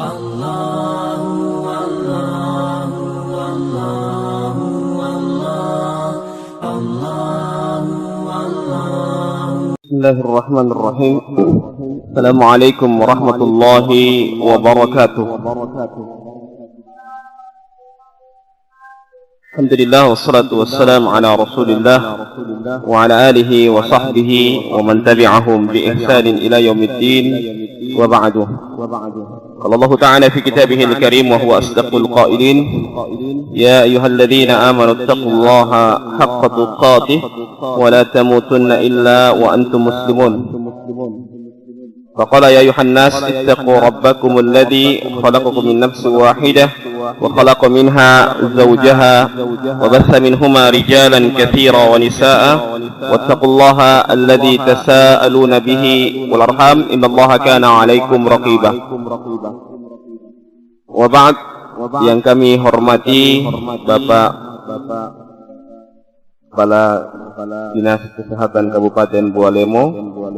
Bismillahirrahmanirrahim. Assalamualaikum warahmatullahi wabarakatuh. Alhamdulillah wassalatu wassalamu ala Rasulillah wa ala alihi wa sahbihi wa man tabi'ahum bi ihsanin ila yaumiddin wa ba'du. Qala Allah Ta'ala fi kitabih al-karim wa huwa asdaqul qailin, ya ayyuhalladzina amanu taqullaha haqqa tuqatih wa la tamutunna illa wa antum muslimun. فقال يا أيها الناس اتقوا ربكم الذي خلقكم من نفس واحدة وخلق منها زوجها وبث منهما رجالا كثيرا ونساء واتقوا الله الذي تساءلون به والأرحام إن الله كان عليكم رقيبا. وبعد, yang kami hormati Bapak Kepala Dinas Kesehatan Kabupaten Bualemo,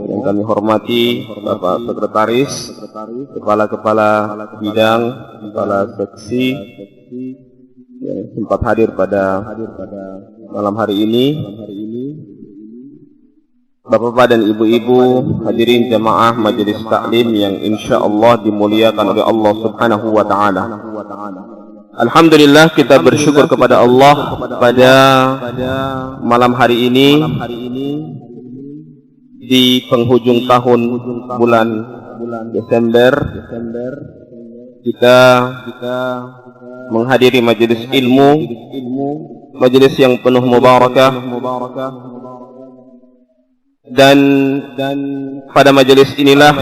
yang kami hormati Bapak Sekretaris, Kepala-Kepala Bidang, Kepala Seksi yang sempat hadir pada malam hari ini, Bapak-Bapak dan Ibu-Ibu, hadirin jamaah majelis taklim yang insya Allah dimuliakan oleh Allah Subhanahu wa Ta'ala. Alhamdulillah, kita bersyukur kepada Allah pada malam hari ini di penghujung tahun bulan Desember kita menghadiri majelis ilmu, majelis yang penuh mubarakah, dan pada majelis inilah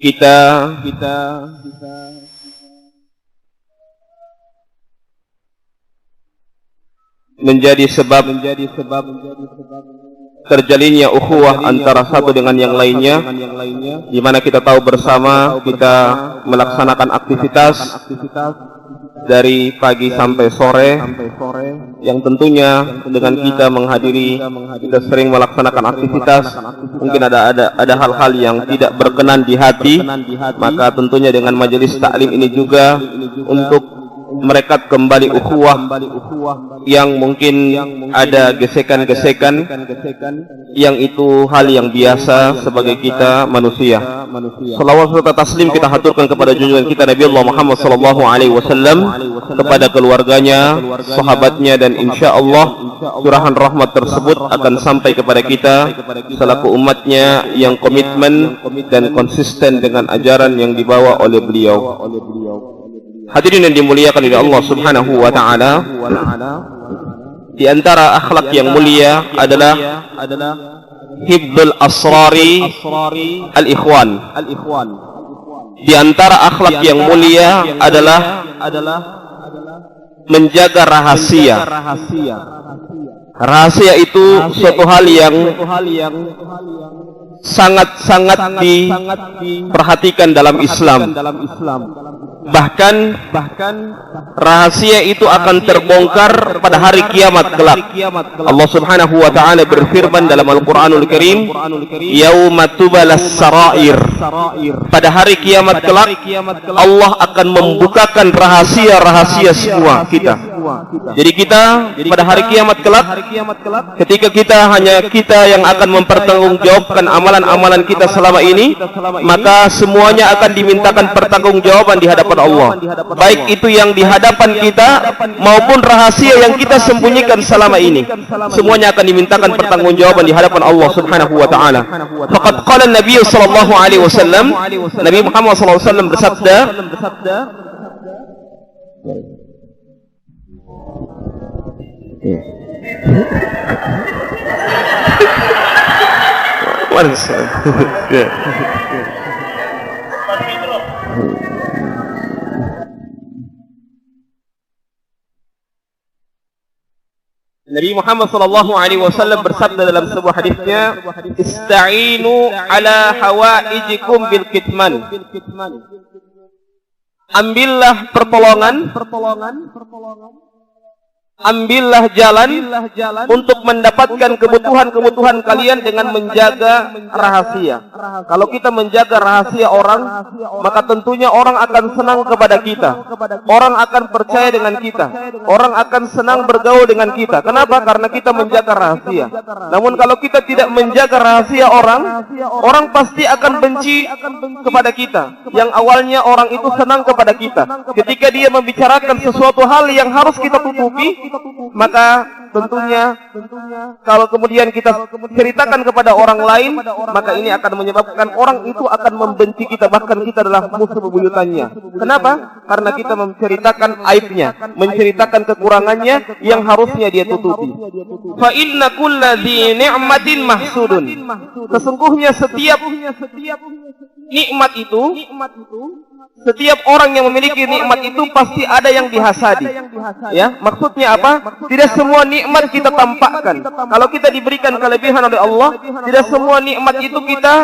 kita menjadi sebab terjalinnya ukhuwah antara satu dengan yang lainnya, di mana kita tahu bersama kita melaksanakan aktivitas dari pagi sampai sore, yang tentunya dengan kita menghadiri, kita sering melaksanakan aktivitas, mungkin ada hal-hal yang tidak berkenan di hati, maka tentunya dengan majelis taklim ini juga untuk merekat kembali ukhuwah yang mungkin ada gesekan-gesekan, yang itu hal yang biasa sebagai kita manusia. Salawat serta taslim kita haturkan kepada junjungan kita Nabi Allah Muhammad SAW, kepada keluarganya, sahabatnya, dan insya Allah curahan rahmat tersebut akan sampai kepada kita selaku umatnya yang komitmen dan konsisten dengan ajaran yang dibawa oleh beliau. Hadirin yang dimuliakan oleh Allah Subhanahu wa Ta'ala, di antara akhlak yang mulia adalah hibdul asrari al-ikhwan. Di antara akhlak yang mulia adalah menjaga rahasia. Rahasia itu suatu hal yang sangat-sangat diperhatikan dalam Islam. Bahkan rahasia itu akan terbongkar pada hari kiamat kelak. Allah Subhanahu wa Ta'ala berfirman dalam Al-Qur'anul Karim, yauma tubalas sarair. Pada hari kiamat kelak Allah akan membukakan rahasia-rahasia semua kita. Jadi kita pada hari kiamat kelak, ketika kita yang akan mempertanggungjawabkan amalan-amalan kita selama ini, maka semuanya akan dimintakan pertanggungjawaban di hadapan Allah, baik itu yang di hadapan kita maupun rahasia yang kita sembunyikan selama ini, semuanya akan dimintakan pertanggungjawaban di hadapan Allah Subhanahu wa Ta'ala. Faqad qala Nabi sallallahu alaihi wasallam, Nabi Muhammad sallallahu alaihi wasallam bersabda, Nabi Muhammad sallallahu alaihi wasallam bersabda dalam sebuah hadisnya, "Ista'inu ala hawaijikum bil kitman." Ambillah pertolongan ambillah jalan untuk mendapatkan kebutuhan-kebutuhan kalian dengan menjaga rahasia. Kalau kita menjaga rahasia orang, maka tentunya orang akan senang kepada kita. Orang akan percaya dengan kita. Orang akan senang bergaul dengan kita. Kenapa? Karena kita menjaga rahasia. Namun kalau kita tidak menjaga rahasia orang, orang pasti akan benci kepada kita. Yang awalnya orang itu senang kepada kita. Ketika dia membicarakan sesuatu hal yang harus kita tutupi, maka tentunya kalau kemudian kita ceritakan kepada orang lain, maka ini akan menyebabkan orang itu akan membenci kita, bahkan kita adalah musuh bebuyutannya. Kenapa? Karena kita menceritakan aibnya, menceritakan kekurangannya yang harusnya dia tutupi. Fa inna kulladzi ni'matin mahsudun. Sesungguhnya setiap nikmat itu, setiap orang yang memiliki nikmat itu pasti ada yang dihasadi. Ya, maksudnya apa? Tidak semua nikmat kita tampakkan. Kalau kita diberikan kelebihan oleh Allah, tidak semua nikmat itu kita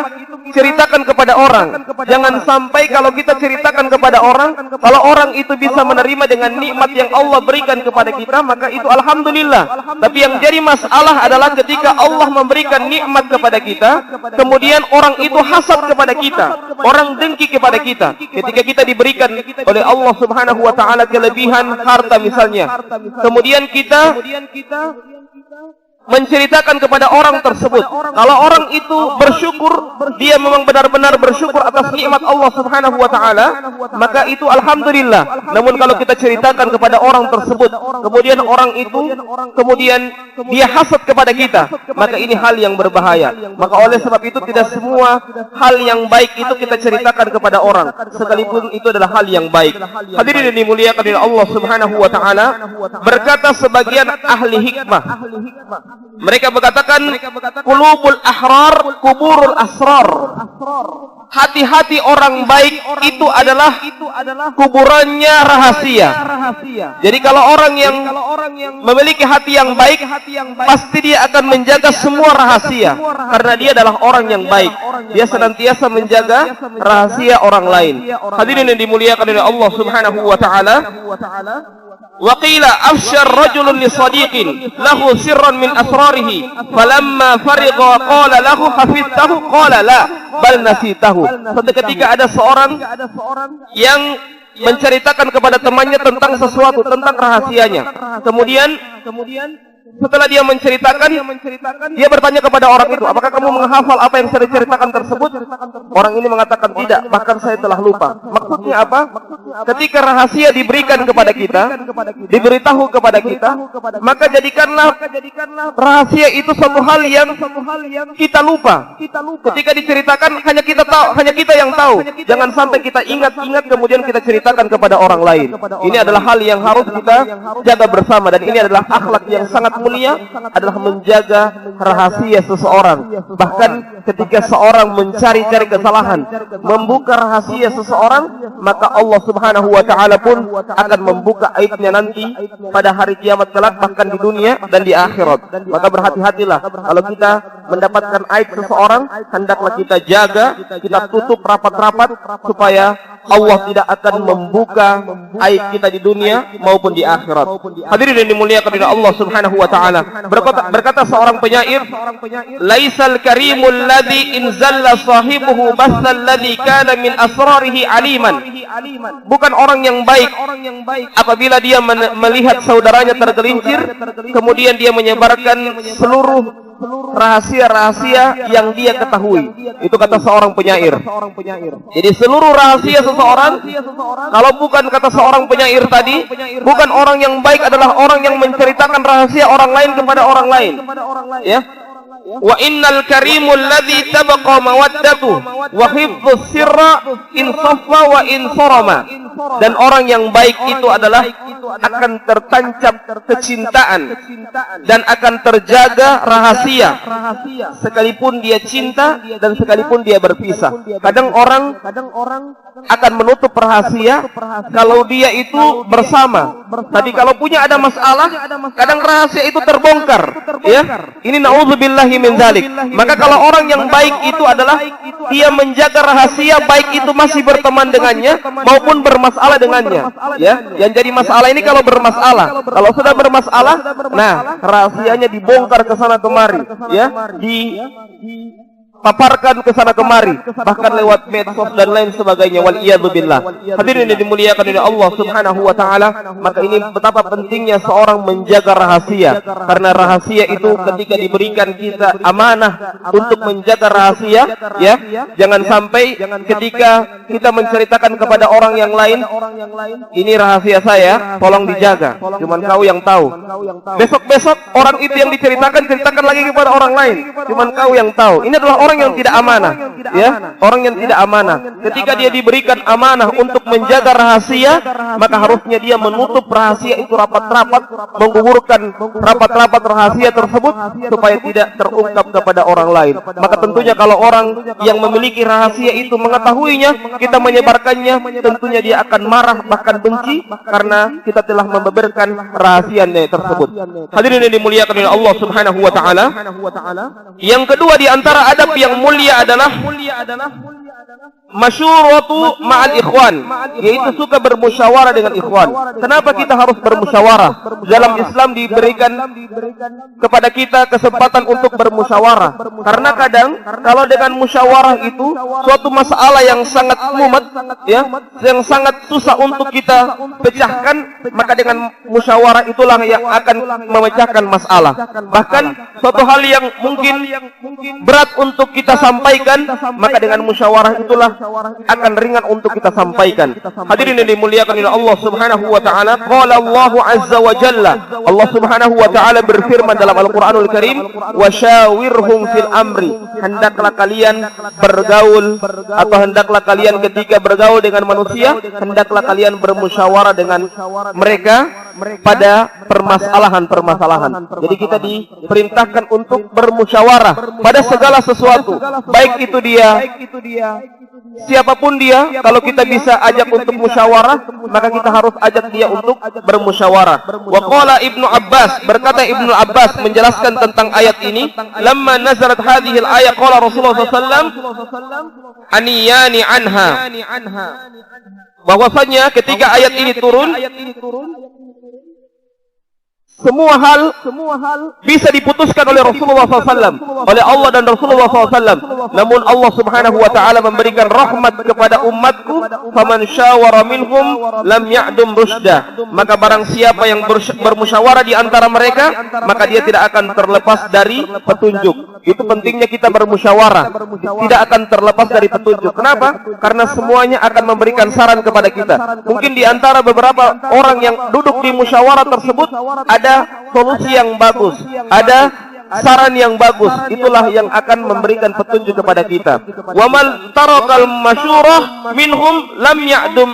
ceritakan kepada orang. Jangan sampai kalau kita ceritakan kepada orang, kalau orang itu bisa menerima dengan nikmat yang Allah berikan kepada kita, maka itu alhamdulillah. Tapi yang jadi masalah adalah ketika Allah memberikan nikmat kepada kita, kemudian orang itu hasad kepada kita, orang dengki kepada kita. Ketika kita diberikan oleh Allah Subhanahu wa taala kelebihan harta misalnya, kemudian kita menceritakan kepada orang tersebut. Kalau orang itu bersyukur, dia memang benar-benar bersyukur atas nikmat Allah Subhanahu wa taala, maka itu alhamdulillah. Namun kalau kita ceritakan kepada orang tersebut, kemudian orang itu kemudian dia hasad kepada kita, maka ini hal yang berbahaya. Maka oleh sebab itu tidak semua hal yang baik itu kita ceritakan kepada orang, sekalipun itu adalah hal yang baik. Hadirin yang dimuliakan oleh Allah Subhanahu wa taala, berkata sebagian ahli hikmah, mereka berkatakan qulubul ahrar kuburul asrar. Hati-hati orang baik itu adalah kuburannya rahasia. Jadi kalau orang yang memiliki hati yang baik, pasti dia akan menjaga semua rahasia, karena dia adalah orang yang baik. Dia senantiasa menjaga rahasia orang lain. Hadirin yang dimuliakan oleh Allah Subhanahu wa taala, wa qila afshar rajulun li sadiqin lahu sirran min asrarihi falamma farigha qala lahu hafiztahu qala la bal nasitahu. Suatu ketika ada seorang yang menceritakan kepada temannya tentang sesuatu, tentang rahasianya. Kemudian setelah dia menceritakan, dia bertanya kepada orang itu, apakah kamu menghafal apa yang saya ceritakan tersebut? Orang ini mengatakan tidak, bahkan saya telah lupa. Maksudnya apa? Ketika rahasia diberikan kepada kita, diberitahu kepada kita, maka jadikanlah rahasia itu suatu hal yang kita lupa. Ketika diceritakan hanya kita tahu, hanya kita yang tahu. Jangan sampai kita ingat-ingat kemudian kita ceritakan kepada orang lain. Ini adalah hal yang harus kita jaga bersama, dan ini adalah akhlak yang sangat mulia, adalah menjaga rahasia seseorang. Bahkan ketika seorang mencari-cari kesalahan, membuka rahasia seseorang, maka Allah Subhanahu wa taala pun akan membuka aibnya nanti pada hari kiamat kelak, bahkan di dunia dan di akhirat. Maka berhati-hatilah kalau kita mendapatkan aib seseorang, hendaklah kita jaga, kita tutup rapat-rapat supaya Allah tidak akan membuka aib kita di dunia maupun di akhirat. Hadirin yang dimuliakan oleh Allah Subhanahu wa taala, berkata seorang penyair, laisal karimul ladzi in zalla sahibuhu basal ladzi kana min asrarihi aliman. Bukan orang yang baik apabila dia melihat saudaranya tergelincir, kemudian dia menyebarkan seluruh rahasia-rahasia yang dia ketahui. Itu kata seorang penyair. Jadi seluruh rahasia seseorang, kalau bukan kata seorang penyair tadi, bukan orang yang baik adalah orang yang menceritakan rahasia orang lain kepada orang lain. Ya. Wa innal karimul ladzi tabqa mawaddatu wa hifdhus sirra in saffa wa in sarama. Dan orang yang baik itu adalah akan tertancap kecintaan dan akan terjaga rahasia sekalipun dia cinta dan sekalipun dia berpisah. Kadang orang akan menutup rahasia kalau dia itu bersama. Tapi kalau punya ada masalah, kadang rahasia itu terbongkar. Ya, ini naudzubillahi min dzalik. Maka kalau orang yang baik itu adalah dia menjaga rahasia, baik itu masih berteman dengannya maupun bermain bermasalah dengannya. Ya, yang jadi masalah ini kalau bermasalah. Kalau sudah bermasalah, nah rahasianya dibongkar ke sana kemari, ya, paparkan ke sana kemari, bahkan lewat medsos dan lain sebagainya. Wal iyadu billah. Hadirin yang dimuliakan oleh Allah Subhanahu wa taala, maka ini betapa pentingnya seorang menjaga rahasia. Karena rahasia itu ketika diberikan kita amanah untuk menjaga rahasia, ya, jangan sampai ketika kita menceritakan kepada orang yang lain, ini rahasia saya, tolong dijaga, cuman kau yang tahu. Besok-besok orang itu yang ceritakan lagi kepada orang lain, cuman kau yang tahu. Ini adalah orang yang tidak amanah, ya, orang yang tidak amanah. Ketika dia diberikan amanah untuk menjaga rahasia, maka harusnya dia menutup rahasia itu rapat-rapat, menggugurkan rapat-rapat rahasia tersebut supaya tidak terungkap kepada orang lain. Maka tentunya kalau orang yang memiliki rahasia itu mengetahuinya, kita menyebarkannya, tentunya dia akan marah bahkan benci karena kita telah membeberkan rahasianya tersebut. Hadirin yang dimuliakan oleh Allah Subhanahu wa taala, yang kedua di antara adab yang mulia adalah masyuratu ma'al ikhwan, yaitu suka bermusyawarah dengan ikhwan. Kenapa kita harus bermusyawarah? Dalam Islam diberikan kepada kita kesempatan untuk bermusyawarah. Karena kadang kalau dengan musyawarah itu suatu masalah yang sangat mumet, ya, yang sangat susah untuk kita pecahkan, maka dengan musyawarah itulah yang akan memecahkan masalah. Bahkan suatu hal yang mungkin berat untuk kita sampaikan, maka dengan musyawarah itulah akan ringan untuk kita sampaikan. Hadirin yang dimuliakan oleh Allah Subhanahu wa taala, qala Allahu azza wa jalla, Allah Subhanahu wa taala berfirman dalam Al-Qur'anul Karim, "Wasyawirhum fil amri." Hendaklah kalian bergaul atau hendaklah kalian ketika bergaul dengan manusia, hendaklah kalian bermusyawarah dengan mereka pada permasalahan-permasalahan. Jadi kita diperintahkan untuk bermusyawarah pada segala sesuatu, baik itu dia siapapun dia. Kalau kita bisa ajak untuk musyawarah, maka kita harus ajak dia untuk bermusyawarah. Wa qala Ibnu Abbas, berkata Ibnu Abbas menjelaskan tentang ayat ini, lamma nazarat hadhihi al-ayat qala Rasulullah sallallahu alaihi wasallam aniyani anha, bahwasanya ketika ayat ini turun, semua hal bisa diputuskan oleh Rasulullah SAW, oleh Allah dan Rasulullah SAW. Namun Allah Subhanahu wa taala memberikan rahmat kepada umatku, faman syawara minhum lam ya'dum rusda. Maka barang siapa yang bermusyawarah di antara mereka, maka dia tidak akan terlepas dari petunjuk. Itu pentingnya kita bermusyawarah, tidak akan terlepas dari petunjuk. Kenapa? Karena semuanya akan memberikan saran kepada kita. Mungkin di antara beberapa orang yang duduk di musyawarah tersebut ada solusi yang bagus, ada saran yang bagus, itulah yang akan memberikan petunjuk kepada kita. Wa man tarakal masyurah minhum lam ya'dum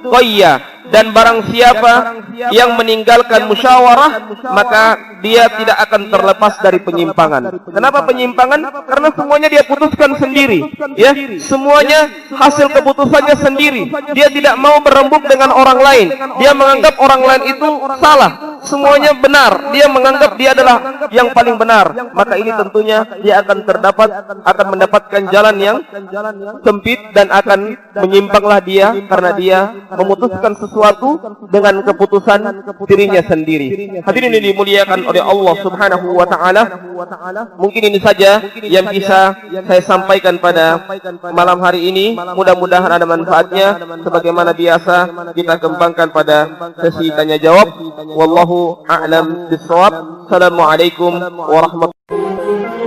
qayya, dan barang siapa yang meninggalkan musyawarah, maka dia tidak akan terlepas dari penyimpangan. Kenapa penyimpangan? Karena semuanya dia putuskan sendiri, ya, semuanya hasil keputusannya sendiri. Dia tidak mau berembuk dengan orang lain, dia menganggap orang lain itu salah, semuanya benar, dia menganggap dia adalah yang paling benar. Maka ini tentunya dia akan mendapatkan jalan yang sempit dan akan menyimpanglah dia karena dia memutuskan sesuatu dengan keputusan dirinya sendiri. Hadirin yang dimuliakan oleh Allah Subhanahu wa taala, mungkin ini saja yang bisa saya sampaikan pada malam hari ini. Mudah-mudahan ada manfaatnya. Sebagaimana biasa kita kembangkan pada sesi tanya jawab. Wallahu a'lam bishawab. Assalamualaikum warahmatullahi wabarakatuh.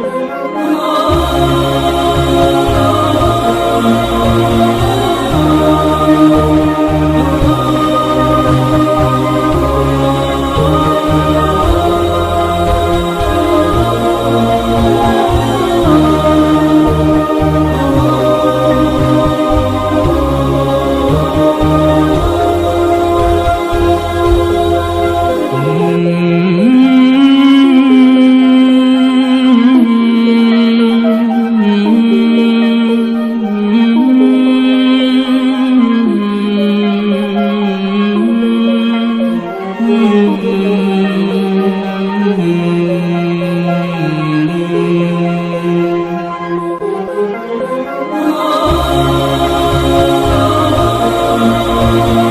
Allah.